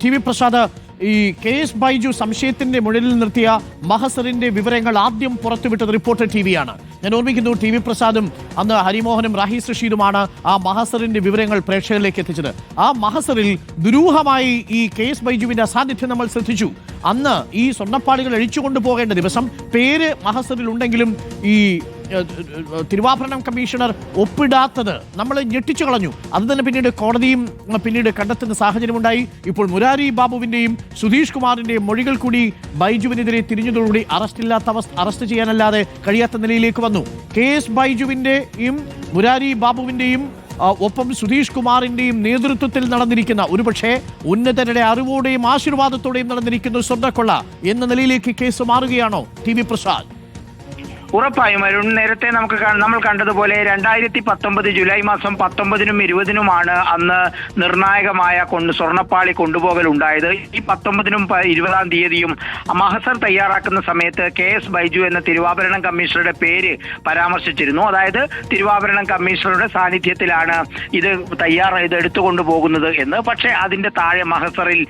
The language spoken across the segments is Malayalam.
ടി വി പ്രസാദ്, ഈ KS ബൈജു സംശയത്തിന്റെ മുകളിൽ നിർത്തിയ മഹസറിന്റെ വിവരങ്ങൾ ആദ്യം പുറത്തുവിട്ടത് റിപ്പോർട്ടർ TV-യാണ്. ഞാൻ ഓർമ്മിക്കുന്നു, ടി വി പ്രസാദും അന്ന് ഹരിമോഹനും റാഹീസ് റഷീദുമാണ് ആ മഹസറിന്റെ വിവരങ്ങൾ പ്രേക്ഷകരിലേക്ക് എത്തിച്ചത്. ആ മഹസറിൽ ദുരൂഹമായി ഈ KS ബൈജുവിന്റെ അസാന്നിധ്യം നമ്മൾ ശ്രദ്ധിച്ചു. അന്ന് ഈ സ്വർണ്ണപ്പാളികൾ അഴിച്ചുകൊണ്ടു പോകേണ്ട ദിവസം പേര് മഹസറിൽ ഉണ്ടെങ്കിലും ഈ തിരുവാഭരണം കമ്മീഷണർ ഒപ്പിടാത്തത് നമ്മൾ ഞെട്ടിച്ചു കളഞ്ഞു. അത് തന്നെ പിന്നീട് കോടതിയും പിന്നീട് കണ്ടെത്തുന്ന സാഹചര്യമുണ്ടായി. ഇപ്പോൾ മുരാരി ബാബുവിന്റെയും സുധീഷ് കുമാറിന്റെയും മൊഴികൾ കൂടി ബൈജുവിനെതിരെ തിരിഞ്ഞതോടുകൂടി അറസ്റ്റ് ചെയ്യാനല്ലാതെ കഴിയാത്ത നിലയിലേക്ക് വന്നു. KS ബൈജുവിന്റെയും മുരാരി ബാബുവിന്റെയും ഒപ്പം സുധീഷ് കുമാറിന്റെയും നേതൃത്വത്തിൽ നടന്നിരിക്കുന്ന, ഒരുപക്ഷെ ഉന്നതരുടെ അറിവോടെയും ആശീർവാദത്തോടെയും നടന്നിരിക്കുന്ന സ്വർണ്ണക്കൊള്ള എന്ന നിലയിലേക്ക് കേസ് മാറുകയാണോ ടി വി പ്രസാദ്? ഉറപ്പായും അരുൺ, നേരത്തെ നമ്മൾ കണ്ടതുപോലെ 2019 ജൂലൈ മാസം 19-നും 20-നുമാണ് അന്ന് നിർണായകമായ സ്വർണ്ണപ്പാളി കൊണ്ടുപോകൽ ഉണ്ടായത്. ഈ 19-നും 20-ാം തീയതിയും മഹസർ തയ്യാറാക്കുന്ന സമയത്ത് KS ബൈജു എന്ന തിരുവാഭരണം കമ്മീഷണറുടെ പേര് പരാമർശിച്ചിരുന്നു. അതായത് തിരുവാഭരണം കമ്മീഷണറുടെ സാന്നിധ്യത്തിലാണ് ഇത് എടുത്തുകൊണ്ടു പോകുന്നത് എന്ന്. പക്ഷേ അതിന്റെ താഴെ മഹസറിൽ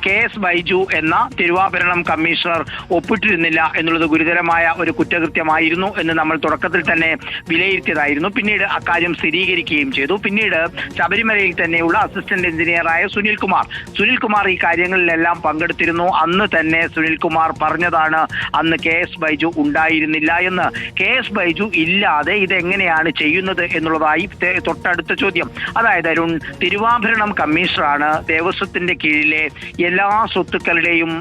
KS ബൈജു എന്ന തിരുവാഭരണം കമ്മീഷണർ ഒപ്പിട്ടിരുന്നില്ല എന്നുള്ളത് ഗുരുതരമായ ഒരു കുറ്റകൃത്യമായി എന്ന് നമ്മൾ തുടക്കത്തിൽ തന്നെ വിലയിരുത്തിയതായിരുന്നു. പിന്നീട് അക്കാര്യം സ്ഥിരീകരിക്കുകയും ചെയ്തു. പിന്നീട് ശബരിമലയിൽ തന്നെയുള്ള അസിസ്റ്റന്റ് എഞ്ചിനീയറായ സുനിൽകുമാർ ഈ കാര്യങ്ങളിലെല്ലാം പങ്കെടുത്തിരുന്നു. അന്ന് തന്നെ സുനിൽകുമാർ പറഞ്ഞതാണ് അന്ന് KS ബൈജു ഉണ്ടായിരുന്നില്ല എന്ന്. KS ബൈജു ഇല്ലാതെ ഇതെങ്ങനെയാണ് ചെയ്യുന്നത് എന്നുള്ളതായി തൊട്ടടുത്ത ചോദ്യം. അതായത് അരുൺ, തിരുവാഭരണം കമ്മീഷണറാണ് ദേവസ്വത്തിന്റെ കീഴിലെ എല്ലാ സ്വത്തുക്കളുടെയും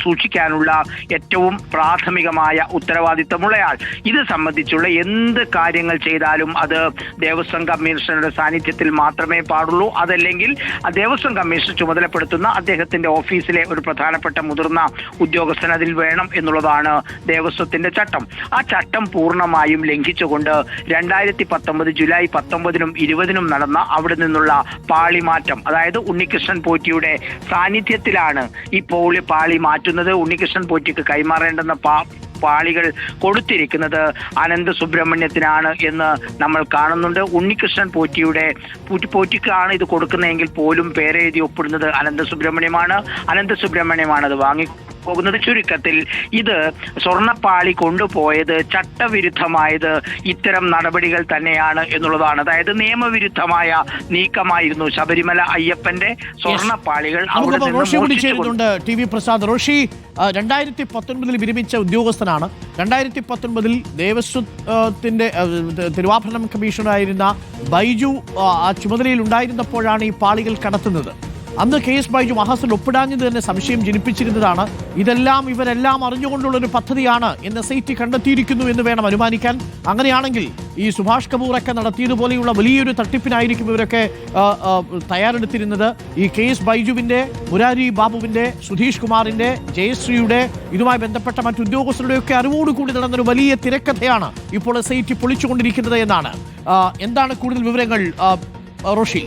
സൂക്ഷിക്കാനുള്ള ഏറ്റവും പ്രാഥമികമായ ഉത്തരവാദിത്തമുള്ളയാൾ. ഇത് സംബന്ധിച്ചുള്ള എന്ത് കാര്യങ്ങൾ ചെയ്താലും അത് ദേവസ്വം കമ്മീഷണറുടെ സാന്നിധ്യത്തിൽ മാത്രമേ പാടുള്ളൂ. അതല്ലെങ്കിൽ ദേവസ്വം കമ്മീഷണർ ചുമതലപ്പെടുത്തുന്ന അദ്ദേഹത്തിന്റെ ഓഫീസിലെ ഒരു പ്രധാനപ്പെട്ട മുതിർന്ന ഉദ്യോഗസ്ഥൻ അതിൽ വേണം എന്നുള്ളതാണ് ദേവസ്വത്തിന്റെ ചട്ടം. ആ ചട്ടം പൂർണ്ണമായും ലംഘിച്ചുകൊണ്ട് 2019 ജൂലൈ 19-നും 20-നും നടന്ന അവിടെ നിന്നുള്ള പാളിമാറ്റം, അതായത് ഉണ്ണികൃഷ്ണൻ പോറ്റിയുടെ സാന്നിധ്യത്തിലാണ് ഈ പാളി മാറ്റുന്നത്. ഉണ്ണികൃഷ്ണൻ പോറ്റിക്ക് കൈമാറേണ്ടുന്ന പാളികൾ കൊടുത്തിരിക്കുന്നത് അനന്തസുബ്രഹ്മണ്യത്തിനാണ് എന്ന് നമ്മൾ കാണുന്നുണ്ട്. ഉണ്ണികൃഷ്ണൻ പോറ്റിക്കാണ് ഇത് കൊടുക്കുന്നതെങ്കിൽ പോലും പേരെഴുതി ഒപ്പിടുന്നത് അനന്തസുബ്രഹ്മണ്യമാണ് അത് പോകുന്നത്. ചുരുക്കത്തിൽ ഇത് സ്വർണ്ണപ്പാളി കൊണ്ടുപോയത് ചട്ടവിരുദ്ധമായത് ഇത്തരം നടപടികൾ തന്നെയാണ് എന്നുള്ളതാണ്. അതായത് നിയമവിരുദ്ധമായ നീക്കമായിരുന്നു ശബരിമല അയ്യപ്പന്റെ സ്വർണ്ണപ്പാളികൾ. ടി വി പ്രസാദ്, റോഷി 2019 വിരമിച്ച ഉദ്യോഗസ്ഥനാണ്. 2019 ദേവസ്വത്തിന്റെ തിരുവാഭരണം കമ്മീഷണറായിരുന്ന ബൈജു ആ ചുമതലയിൽ ഉണ്ടായിരുന്നപ്പോഴാണ് ഈ പാളികൾ കടത്തുന്നത്. അന്ന് KS ബൈജു മഹസറിൽ ഒപ്പിടാഞ്ഞത് തന്നെ സംശയം ജനിപ്പിച്ചിരുന്നതാണ്. ഇവരെല്ലാം അറിഞ്ഞുകൊണ്ടുള്ളൊരു പദ്ധതിയാണ് എന്ന് SIT കണ്ടെത്തിയിരിക്കുന്നു എന്ന് വേണം അനുമാനിക്കാൻ. അങ്ങനെയാണെങ്കിൽ ഈ സുഭാഷ് കപൂറൊക്കെ നടത്തിയതുപോലെയുള്ള വലിയൊരു തട്ടിപ്പിനായിരിക്കും ഇവരൊക്കെ തയ്യാറെടുത്തിരുന്നത്. ഈ KS ബൈജുവിന്റെ, മുരാരി ബാബുവിന്റെ, സുധീഷ് കുമാറിന്റെ, ജയശ്രീയുടെ, ഇതുമായി ബന്ധപ്പെട്ട മറ്റു ഉദ്യോഗസ്ഥരുടെയൊക്കെ അറിവോടുകൂടി നടന്നൊരു വലിയ തിരക്കഥയാണ് ഇപ്പോൾ SIT പൊളിച്ചുകൊണ്ടിരിക്കുന്നത് എന്നാണ്. എന്താണ് കൂടുതൽ വിവരങ്ങൾ റോഷി?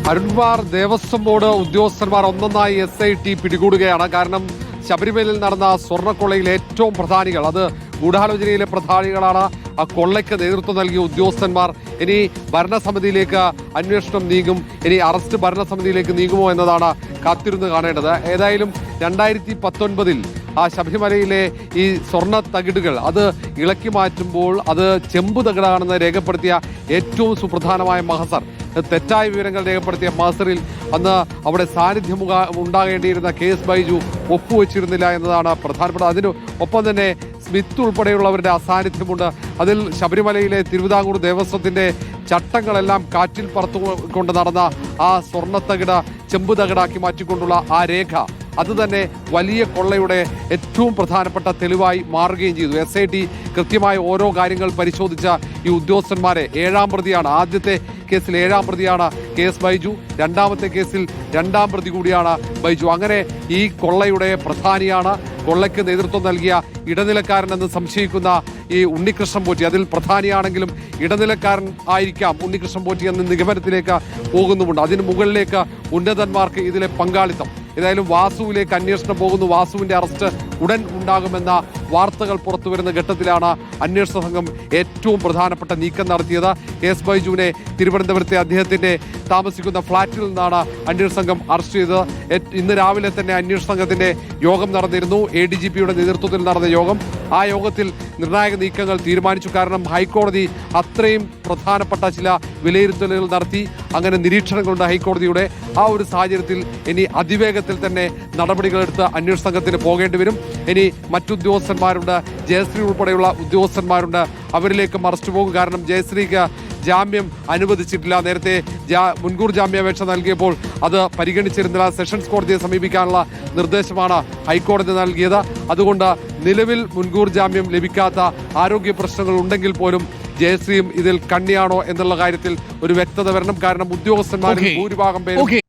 അരുൺകുമാർ, ദേവസ്വം ബോർഡ് ഉദ്യോഗസ്ഥന്മാർ ഒന്നൊന്നായി SIT പിടികൂടുകയാണ്. കാരണം ശബരിമലയിൽ നടന്ന സ്വർണ്ണക്കൊള്ളയിൽ ഏറ്റവും പ്രധാനികൾ, അത് ഗൂഢാലോചനയിലെ പ്രധാനികളാണ്. ആ കൊള്ളയ്ക്ക് നേതൃത്വം നൽകിയ ഉദ്യോഗസ്ഥന്മാർ. ഇനി ഭരണസമിതിയിലേക്ക് അന്വേഷണം നീങ്ങും. ഇനി അറസ്റ്റ് ഭരണസമിതിയിലേക്ക് നീങ്ങുമോ എന്നതാണ് കാത്തിരുന്ന് കാണേണ്ടത്. ഏതായാലും 2019 ആ ശബരിമലയിലെ ഈ സ്വർണ്ണ തകിടുകൾ അത് ഇളക്കി മാറ്റുമ്പോൾ അത് ചെമ്പ് തകിടാണെന്ന് രേഖപ്പെടുത്തിയ ഏറ്റവും സുപ്രധാനമായ മഹസർ, തെറ്റായ വിവരങ്ങൾ രേഖപ്പെടുത്തിയ മഹസറിൽ അന്ന് അവിടെ സാന്നിധ്യം ഉണ്ടാകേണ്ടിയിരുന്ന KS ബൈജു ഒപ്പുവെച്ചിരുന്നില്ല എന്നതാണ് പ്രധാനപ്പെട്ട. അതിന് ഒപ്പം തന്നെ സ്മിത്ത് ഉൾപ്പെടെയുള്ളവരുടെ അസാന്നിധ്യമുണ്ട്. അതിൽ ശബരിമലയിലെ തിരുവിതാംകൂർ ദേവസ്വത്തിന്റെ ചട്ടങ്ങളെല്ലാം കാറ്റിൽ പറത്തുകൊണ്ട് നടന്ന ആ സ്വർണ്ണത്തകിട ചെമ്പ് തകിടാക്കി മാറ്റിക്കൊണ്ടുള്ള ആ രേഖ, അത് തന്നെ വലിയ കൊള്ളയുടെ ഏറ്റവും പ്രധാനപ്പെട്ട തെളിവായി മാറുകയും ചെയ്തു. SIT കൃത്യമായി ഓരോ കാര്യങ്ങൾ പരിശോധിച്ച ഈ ഉദ്യോഗസ്ഥന്മാരെ, 7ാം പ്രതിയാണ്, ആദ്യത്തെ കേസിൽ 7ാം പ്രതിയാണ് KS ബൈജു, രണ്ടാമത്തെ കേസിൽ 2ാം പ്രതി കൂടിയാണ് ബൈജു. അങ്ങനെ ഈ കൊള്ളയുടെ പ്രധാനിയാണ്, കൊള്ളയ്ക്ക് നേതൃത്വം നൽകിയ ഇടനിലക്കാരനെന്ന് സംശയിക്കുന്ന ഈ ഉണ്ണികൃഷ്ണൻ പോറ്റി, അതിൽ പ്രധാനിയാണെങ്കിലും ഇടനിലക്കാരൻ ആയിരിക്കാം ഉണ്ണികൃഷ്ണൻ പോറ്റി എന്ന നിഗമനത്തിലേക്ക് പോകുന്നുമുണ്ട്. അതിന് മുകളിലേക്ക് ഉന്നതന്മാർക്ക് ഇതിലെ പങ്കാളിത്തം. ഏതായാലും വാസുവിലേക്ക് അന്വേഷണം പോകുന്നു. വാസുവിന്റെ അറസ്റ്റ് ഉടൻ ഉണ്ടാകുമെന്ന വാർത്തകൾ പുറത്തു വരുന്ന ഘട്ടത്തിലാണ് അന്വേഷണ സംഘം ഏറ്റവും പ്രധാനപ്പെട്ട നീക്കം നടത്തിയത്. KS ബൈജുവിനെ തിരുവനന്തപുരത്തെ അദ്ദേഹത്തിന്റെ താമസിക്കുന്ന ഫ്ളാറ്റിൽ നിന്നാണ് അന്വേഷണ സംഘം അറസ്റ്റ് ചെയ്തത്. ഇന്ന് രാവിലെ തന്നെ അന്വേഷണ സംഘത്തിന്റെ യോഗം നടന്നിരുന്നു. ADGPയുടെ നേതൃത്വത്തിൽ നടന്ന യോഗം. ആ യോഗത്തിൽ നിർണായക നീക്കങ്ങൾ തീരുമാനിച്ചു. കാരണം ഹൈക്കോടതി അത്രയും പ്രധാനപ്പെട്ട ചില വിലയിരുത്തലുകൾ നടത്തി. അങ്ങനെ നിരീക്ഷണങ്ങളുണ്ട് ഹൈക്കോടതിയുടെ. ആ ഒരു സാഹചര്യത്തിൽ ഇനി അതിവേഗത്തിൽ തന്നെ നടപടികളെടുത്ത് അന്വേഷണ സംഘത്തിന് പോകേണ്ടി വരും. ഇനി മറ്റുദ്യോഗസ്ഥന്മാരുണ്ട്, ജയശ്രീ ഉൾപ്പെടെയുള്ള ഉദ്യോഗസ്ഥന്മാരുണ്ട്, അവരിലേക്കും അറസ്റ്റ് പോകും. കാരണം ജയശ്രീക്ക് ജാമ്യം അനുവദിച്ചിട്ടില്ല. നേരത്തെ മുൻകൂർ ജാമ്യാപേക്ഷ നൽകിയപ്പോൾ അത് പരിഗണിച്ചിരുന്നില്ല. സെഷൻസ് കോടതിയെ സമീപിക്കാനുള്ള നിർദ്ദേശമാണ് ഹൈക്കോടതി നൽകിയത്. അതുകൊണ്ട് നിലവിൽ മുൻകൂർ ജാമ്യം ലഭിക്കാത്ത ആരോഗ്യ പ്രശ്നങ്ങൾ ഉണ്ടെങ്കിൽ പോലും ജയശ്രീയും ഇതിൽ കണ്ണിയാണോ എന്നുള്ള കാര്യത്തിൽ ഒരു വ്യക്തത വരണം. കാരണം ഉദ്യോഗസ്ഥന്മാരിൽ ഭൂരിഭാഗം പേരും